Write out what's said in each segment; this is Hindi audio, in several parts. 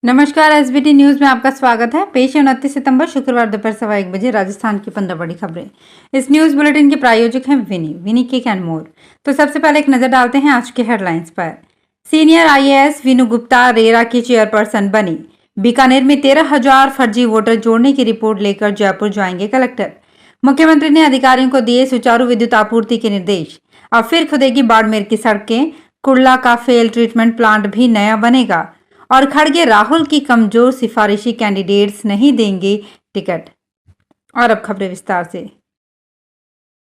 नमस्कार, एसबीटी न्यूज में आपका स्वागत है। पेश है 29 सितंबर शुक्रवार दोपहर 1:15 राजस्थान की 15 बड़ी खबरें। इस न्यूज बुलेटिन के प्रायोजक हैं विनी केक एंड मोर। तो सबसे पहले एक नजर डालते हैं आज के हेडलाइंस पर। Senior IAS Veenu Gupta RERA की चेयरपर्सन बनी। बीकानेर में 13,000 फर्जी वोटर जोड़ने की रिपोर्ट लेकर जयपुर जाएंगे कलेक्टर। मुख्यमंत्री ने अधिकारियों को दिए सुचारू विद्युत आपूर्ति के निर्देश। अब फिर खुदेगी बाड़मेर की सड़कें। कुर्ला का फेल ट्रीटमेंट प्लांट भी नया बनेगा। और खड़गे राहुल की कमजोर सिफारिशी कैंडिडेट्स नहीं देंगे टिकट। और अब खबरें विस्तार से।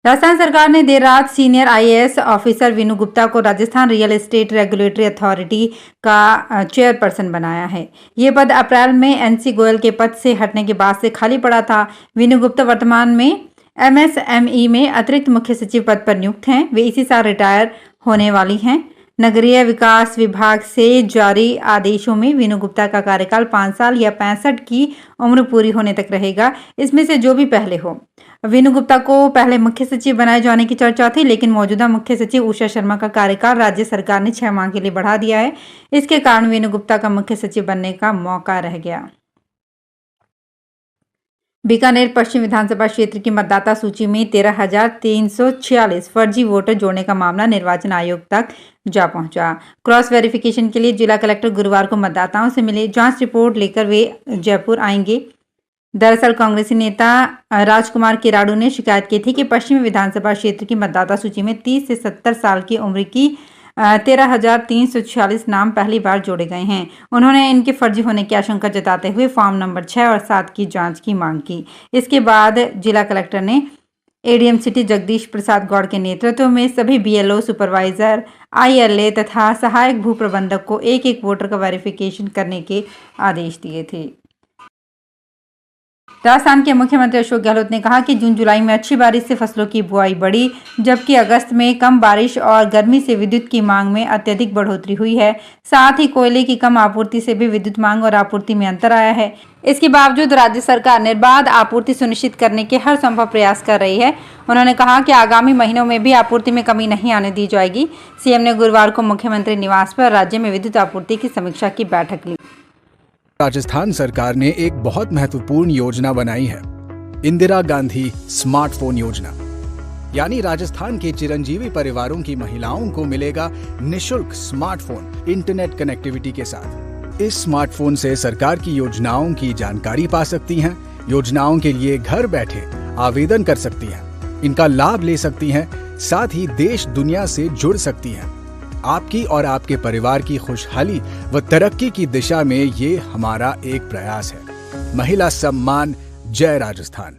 राजस्थान सरकार ने देर रात senior IAS officer Veenu Gupta को Rajasthan real estate regulatory authority का चेयरपर्सन बनाया है। ये पद अप्रैल में एनसी गोयल के पद से हटने के बाद से खाली पड़ा था। वीनू गुप्ता वर्तमान में एमएसएमई में अतिरिक्त मुख्य सचिव पद पर नियुक्त हैं। वे इसी साल रिटायर होने वाली हैं। नगरीय विकास विभाग से जारी आदेशों में वीनू गुप्ता का कार्यकाल 5 साल या 65 की उम्र पूरी होने तक रहेगा, इसमें से जो भी पहले हो। वीनू गुप्ता को पहले मुख्य सचिव बनाए जाने की चर्चा थी, लेकिन मौजूदा मुख्य सचिव उषा शर्मा का कार्यकाल राज्य सरकार ने 6 माह के लिए बढ़ा दिया है। इसके कारण वीनू गुप्ता का मुख्य सचिव बनने का मौका रह गया। बीकानेर पश्चिम विधानसभा क्षेत्र की मतदाता सूची में 13,346 फर्जी वोटर जोड़ने का मामला निर्वाचन आयोग तक जा पहुंचा। क्रॉस वेरिफिकेशन के लिए जिला कलेक्टर गुरुवार को मतदाताओं से मिले। जांच रिपोर्ट लेकर वे जयपुर आएंगे। दरअसल कांग्रेसी नेता राजकुमार किराड़ू ने शिकायत की थी कि पश्चिमी विधानसभा क्षेत्र की मतदाता सूची में 30 से 70 साल की उम्र की 13,346 नाम पहली बार जोड़े गए हैं। उन्होंने इनके फर्जी होने की आशंका जताते हुए फॉर्म नंबर 6 और 7 की जांच की मांग की। इसके बाद जिला कलेक्टर ने एडीएम सिटी जगदीश प्रसाद गौड़ के नेतृत्व में सभी बीएलओ, सुपरवाइजर, आईएलए तथा सहायक भू प्रबंधक को एक एक वोटर का वेरिफिकेशन करने के आदेश दिए थे। राजस्थान के मुख्यमंत्री अशोक गहलोत ने कहा कि जून जुलाई में अच्छी बारिश से फसलों की बुआई बढ़ी, जबकि अगस्त में कम बारिश और गर्मी से विद्युत की मांग में अत्यधिक बढ़ोतरी हुई है। साथ ही कोयले की कम आपूर्ति से भी विद्युत मांग और आपूर्ति में अंतर आया है। इसके बावजूद राज्य सरकार निर्बाध आपूर्ति सुनिश्चित करने के हर संभव प्रयास कर रही है। उन्होंने कहा कि आगामी महीनों में भी आपूर्ति में कमी नहीं आने दी जाएगी। सीएम ने गुरुवार को मुख्यमंत्री निवास पर राज्य में विद्युत आपूर्ति की समीक्षा की बैठक ली। राजस्थान सरकार ने एक बहुत महत्वपूर्ण योजना बनाई है, इंदिरा गांधी स्मार्टफोन योजना। यानी राजस्थान के चिरंजीवी परिवारों की महिलाओं को मिलेगा निशुल्क स्मार्टफोन इंटरनेट कनेक्टिविटी के साथ। इस स्मार्टफोन से सरकार की योजनाओं की जानकारी पा सकती हैं, योजनाओं के लिए घर बैठे आवेदन कर सकती हैं, इनका लाभ ले सकती हैं, साथ ही देश दुनिया से जुड़ सकती हैं। आपकी और आपके परिवार की खुशहाली व तरक्की की दिशा में ये हमारा एक प्रयास है। महिला सम्मान, जय राजस्थान।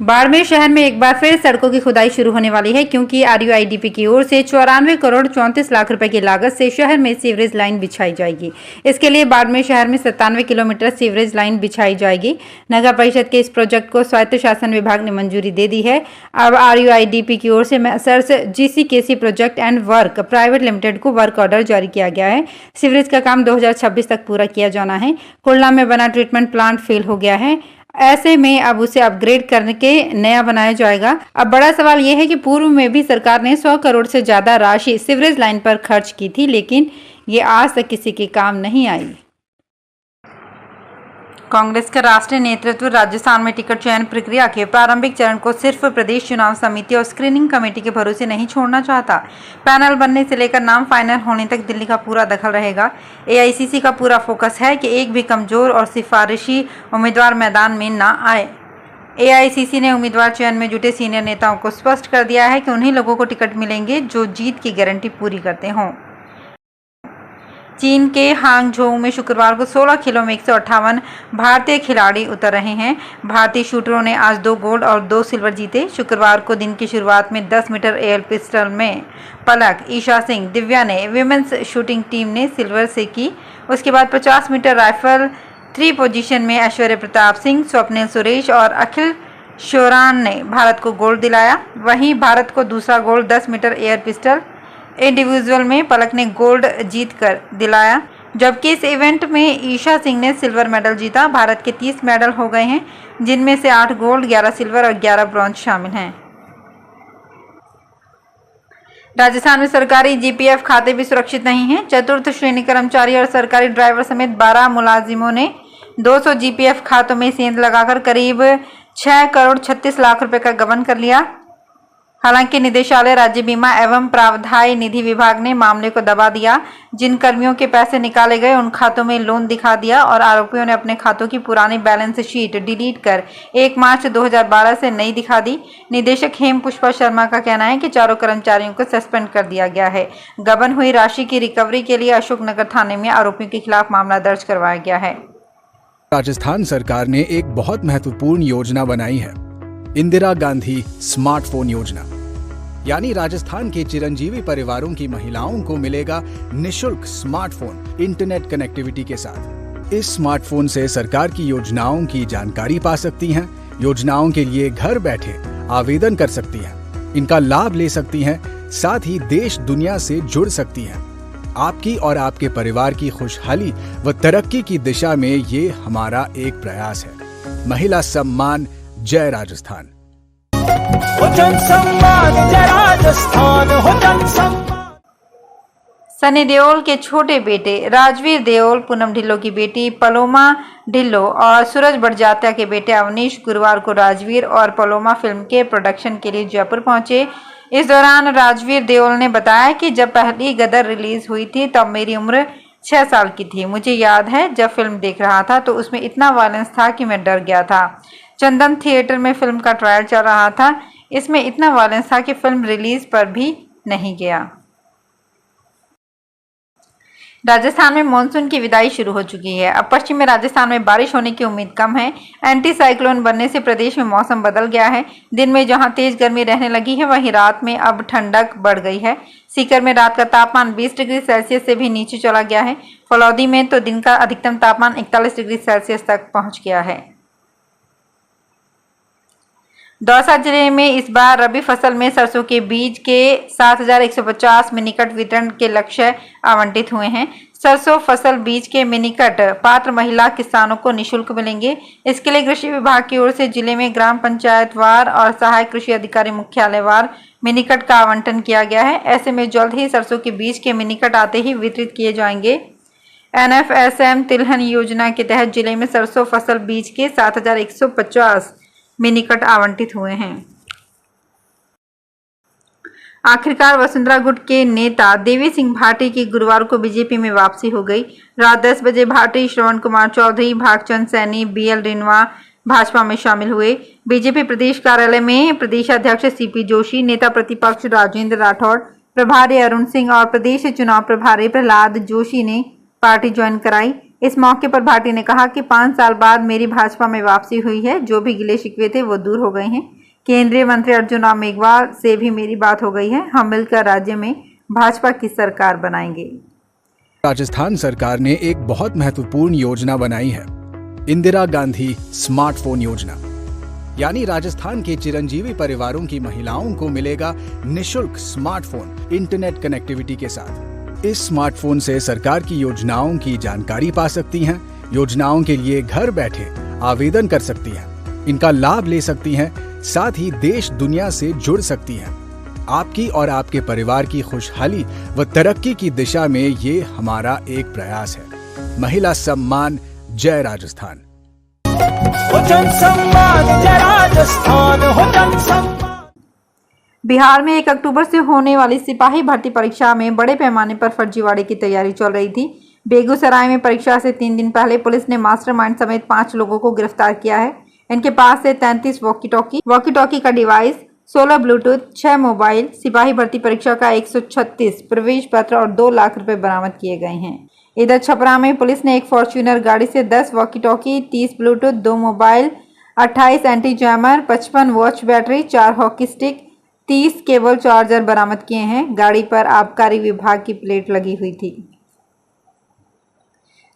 बाड़मेर शहर में एक बार फिर सड़कों की खुदाई शुरू होने वाली है, क्योंकि आरयूआईडीपी की ओर से 94 करोड़ 34 लाख रुपए की लागत से शहर में सीवरेज लाइन बिछाई जाएगी। इसके लिए बाड़मेर शहर में 97 किलोमीटर सीवरेज लाइन बिछाई जाएगी। नगर परिषद के इस प्रोजेक्ट को स्वायत्त शासन विभाग ने मंजूरी दे दी है। अब आरयूआईडीपी की ओर से messrs GCKC project and work private limited को वर्क ऑर्डर जारी किया गया है। सीवरेज का काम 2026 तक पूरा किया जाना है। कुर्ला में बना ट्रीटमेंट प्लांट फेल हो गया है, ऐसे में अब उसे अपग्रेड करके नया बनाया जाएगा। अब बड़ा सवाल यह है कि पूर्व में भी सरकार ने 100 करोड़ से ज्यादा राशि सीवरेज लाइन पर खर्च की थी, लेकिन ये आज तक किसी के काम नहीं आई। कांग्रेस का राष्ट्रीय नेतृत्व राजस्थान में टिकट चयन प्रक्रिया के प्रारंभिक चरण को सिर्फ प्रदेश चुनाव समिति और स्क्रीनिंग कमेटी के भरोसे नहीं छोड़ना चाहता। पैनल बनने से लेकर नाम फाइनल होने तक दिल्ली का पूरा दखल रहेगा। एआईसीसी का पूरा फोकस है कि एक भी कमजोर और सिफारिशी उम्मीदवार मैदान में ना आए। एआईसीसी ने उम्मीदवार चयन में जुटे सीनियर नेताओं को स्पष्ट कर दिया है कि उन्हीं लोगों को टिकट मिलेंगे जो जीत की गारंटी पूरी करते हों। चीन के हांगझोउ में शुक्रवार को 16 खेलों में 158 भारतीय खिलाड़ी उतर रहे हैं। भारतीय शूटरों ने आज 2 गोल्ड और 2 सिल्वर जीते। शुक्रवार को दिन की शुरुआत में 10 मीटर एयर पिस्टल में पलक, ईशा सिंह, दिव्या ने विमेंस शूटिंग टीम ने सिल्वर से की। उसके बाद 50 मीटर राइफल 3 पोजीशन में ऐश्वर्य प्रताप सिंह, स्वप्निल सुरेश और अखिल शोरान ने भारत को गोल्ड दिलाया। वहीं भारत को दूसरा gold 10 metre air pistol individual में पलक ने गोल्ड जीत कर दिलाया, जबकि इस इवेंट में ईशा सिंह ने सिल्वर मेडल जीता। भारत के 30 मेडल हो गए हैं, जिनमें से 8 गोल्ड, 11 सिल्वर और 11 ब्रॉन्ज शामिल हैं। राजस्थान में सरकारी जीपीएफ खाते भी सुरक्षित नहीं हैं। चतुर्थ श्रेणी कर्मचारी और सरकारी ड्राइवर समेत 12 मुलाजिमों ने 200 जीपीएफ खातों में सेंध लगाकर करीब 6 करोड़ 36 लाख रुपए का गबन कर लिया। हालांकि निदेशालय राज्य बीमा एवं प्रावधायी निधि विभाग ने मामले को दबा दिया। जिन कर्मियों के पैसे निकाले गए उन खातों में लोन दिखा दिया और आरोपियों ने अपने खातों की पुरानी बैलेंस शीट डिलीट कर 1 मार्च 2012 से नई दिखा दी। निदेशक हेम पुष्पा शर्मा का कहना है कि चारों कर्मचारियों को सस्पेंड कर दिया गया है। गबन हुई राशि की रिकवरी के लिए अशोकनगर थाने में आरोपियों के खिलाफ मामला दर्ज करवाया गया है। राजस्थान सरकार ने एक बहुत महत्वपूर्ण योजना बनाई है, इंदिरा गांधी स्मार्टफोन योजना। यानी राजस्थान के चिरंजीवी परिवारों की महिलाओं को मिलेगा निशुल्क स्मार्टफोन इंटरनेट कनेक्टिविटी के साथ। इस स्मार्टफोन से सरकार की योजनाओं की जानकारी पा सकती हैं, योजनाओं के लिए घर बैठे आवेदन कर सकती हैं, इनका लाभ ले सकती हैं, साथ ही देश दुनिया से जुड़ सकती हैं। आपकी और आपके परिवार की खुशहाली व तरक्की की दिशा में ये हमारा एक प्रयास है। महिला सम्मान, जय राजस्थान। सनी देओल के छोटे बेटे राजवीर देओल, पूनम ढिल्लों की बेटी पलोमा ढिल्लों और सूरज बड़जात्या के बेटे अवनीश गुरुवार को राजवीर और पलोमा फिल्म के प्रोडक्शन के लिए जयपुर पहुंचे। इस दौरान राजवीर देओल ने बताया कि जब पहली गदर रिलीज हुई थी तब मेरी उम्र 6 साल की थी। मुझे याद है जब फिल्म देख रहा था तो उसमें इतना वायलेंस था कि मैं डर गया था। चंदन थिएटर में फिल्म का ट्रायल चल रहा था, इसमें इतना वायलेंस था कि फिल्म रिलीज पर भी नहीं गया। राजस्थान में मानसून की विदाई शुरू हो चुकी है। अब पश्चिमी राजस्थान में बारिश होने की उम्मीद कम है। एंटी साइक्लोन बनने से प्रदेश में मौसम बदल गया है। दिन में जहां तेज गर्मी रहने लगी है वहीं रात में अब ठंडक बढ़ गई है। सीकर में रात का तापमान 20 डिग्री सेल्सियस से भी नीचे चला गया है। फलौदी में तो दिन का अधिकतम तापमान 41 डिग्री सेल्सियस तक पहुंच गया है। दौसा जिले में इस बार रबी फसल में सरसों के बीज के 7150 मिनीकट वितरण के लक्ष्य आवंटित हुए हैं। सरसों फसल बीज के मिनीकट पात्र महिला किसानों को निशुल्क मिलेंगे। इसके लिए कृषि विभाग की ओर से जिले में ग्राम पंचायत वार और सहायक कृषि अधिकारी मुख्यालय वार मिनीकट का आवंटन किया गया है। ऐसे में जल्द ही सरसों के बीज के मिनीकट आते ही वितरित किए जाएंगे। NFSM तिलहन योजना के तहत जिले में सरसों फसल बीज के 7150 मिनीकट आवंटित हुए हैं। आखिरकार वसुंधरा गुट के नेता देवी सिंह भाटी की गुरुवार को बीजेपी में वापसी हो गई। रात 10 बजे भाटी, श्रवण कुमार चौधरी, भागचंद सैनी, BL रिनवा भाजपा में शामिल हुए। बीजेपी प्रदेश कार्यालय में प्रदेशाध्यक्ष CP जोशी, नेता प्रतिपक्ष राजेंद्र राठौड़, प्रभारी अरुण सिंह और प्रदेश चुनाव प्रभारी प्रहलाद जोशी ने पार्टी ज्वाइन कराई। इस मौके पर भाटी ने कहा कि 5 साल बाद मेरी भाजपा में वापसी हुई है। जो भी गिले शिकवे थे वो दूर हो गए हैं। केंद्रीय मंत्री अर्जुन राम मेघवाल से भी मेरी बात हो गई है। हम मिलकर राज्य में भाजपा की सरकार बनाएंगे। राजस्थान सरकार ने एक बहुत महत्वपूर्ण योजना बनाई है, इंदिरा गांधी स्मार्टफोन योजना। यानी राजस्थान के चिरंजीवी परिवारों की महिलाओं को मिलेगा निशुल्क स्मार्टफोन इंटरनेट कनेक्टिविटी के साथ। इस स्मार्टफोन से सरकार की योजनाओं की जानकारी पा सकती हैं, योजनाओं के लिए घर बैठे आवेदन कर सकती हैं, इनका लाभ ले सकती हैं, साथ ही देश दुनिया से जुड़ सकती हैं। आपकी और आपके परिवार की खुशहाली व तरक्की की दिशा में ये हमारा एक प्रयास है। महिला सम्मान, जय राजस्थान। बिहार में 1 अक्टूबर से होने वाली सिपाही भर्ती परीक्षा में बड़े पैमाने पर फर्जीवाड़े की तैयारी चल रही थी। बेगूसराय में परीक्षा से 3 दिन पहले पुलिस ने मास्टरमाइंड समेत 5 लोगों को गिरफ्तार किया है। इनके पास से 33 वॉकी टॉकी का डिवाइस, 16 ब्लूटूथ, 6 मोबाइल, सिपाही भर्ती परीक्षा का 136 प्रवेश पत्र और 2 लाख रुपए बरामद किए गए हैं। इधर छपरा में पुलिस ने एक फॉर्च्यूनर गाड़ी से 10 walkie talkie, 30 Bluetooth, 2 mobile, 28 anti jammer, 55 watch battery, 4 hockey stick, 30 cable charger बरामद किए हैं। गाड़ी पर आबकारी विभाग की प्लेट लगी हुई थी।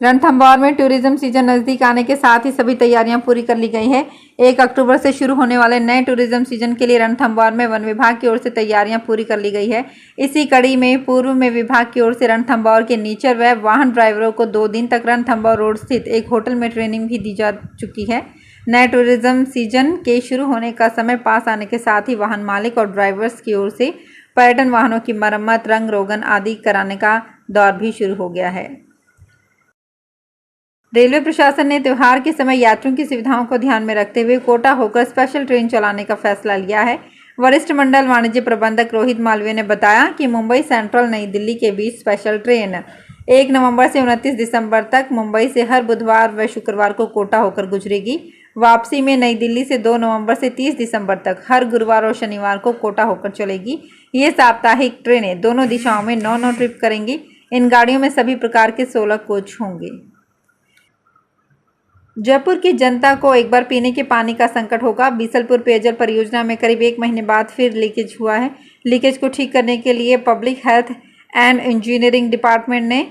रणथंभौर में टूरिज्म सीजन नजदीक आने के साथ ही सभी तैयारियां पूरी कर ली गई है। 1 अक्टूबर से शुरू होने वाले नए टूरिज्म सीजन के लिए रणथंभौर में वन विभाग की ओर से तैयारियां पूरी कर ली गई है। इसी कड़ी में पूर्व में विभाग की ओर से रणथंभौर के नेचर व वाहन ड्राइवरों को 2 दिन तक रणथंभौर रोड स्थित एक होटल में ट्रेनिंग भी दी जा चुकी है। नए टूरिज्म सीजन के शुरू होने का समय पास आने के साथ ही वाहन मालिक और ड्राइवर्स की ओर से पर्यटन वाहनों की मरम्मत, रंग रोगन आदि कराने का दौर भी शुरू हो गया है। रेलवे प्रशासन ने त्योहार के समय यात्रियों की सुविधाओं को ध्यान में रखते हुए कोटा होकर स्पेशल ट्रेन चलाने का फैसला लिया है। वरिष्ठ मंडल वाणिज्य प्रबंधक रोहित मालवीय ने बताया कि मुंबई सेंट्रल नई दिल्ली के बीच स्पेशल ट्रेन 1 नवंबर से 29 दिसंबर तक मुंबई से हर बुधवार व शुक्रवार को कोटा होकर गुजरेगी। वापसी में नई दिल्ली से 2 नवंबर से 30 दिसंबर तक हर गुरुवार और शनिवार को कोटा होकर चलेगी। ये साप्ताहिक ट्रेनें दोनों दिशाओं में 9-9 ट्रिप करेंगी। इन गाड़ियों में सभी प्रकार के 16 कोच होंगे। जयपुर की जनता को एक बार पीने के पानी का संकट होगा। बीसलपुर पेयजल परियोजना में करीब 1 महीने बाद फिर लीकेज हुआ है। लीकेज को ठीक करने के लिए public health and engineering department ने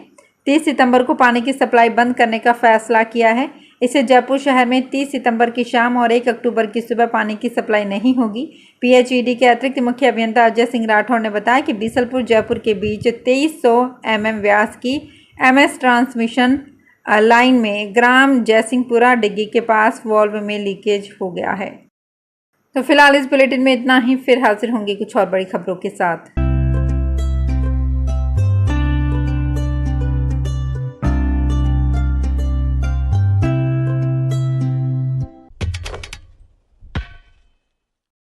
30 सितंबर को पानी की सप्लाई बंद करने का फैसला किया है। इससे जयपुर शहर में 30 सितंबर की शाम और 1 अक्टूबर की सुबह पानी की सप्लाई नहीं होगी। पीएचईडी के अतिरिक्त मुख्य अभियंता अजय सिंह राठौर ने बताया कि बीसलपुर जयपुर के बीच 2300 mm व्यास की MS ट्रांसमिशन लाइन में ग्राम जयसिंहपुरा डिग्गी के पास वॉल्व में लीकेज हो गया है। तो फिलहाल इस बुलेटिन में इतना ही। फिर हाजिर होंगे कुछ और बड़ी खबरों के साथ।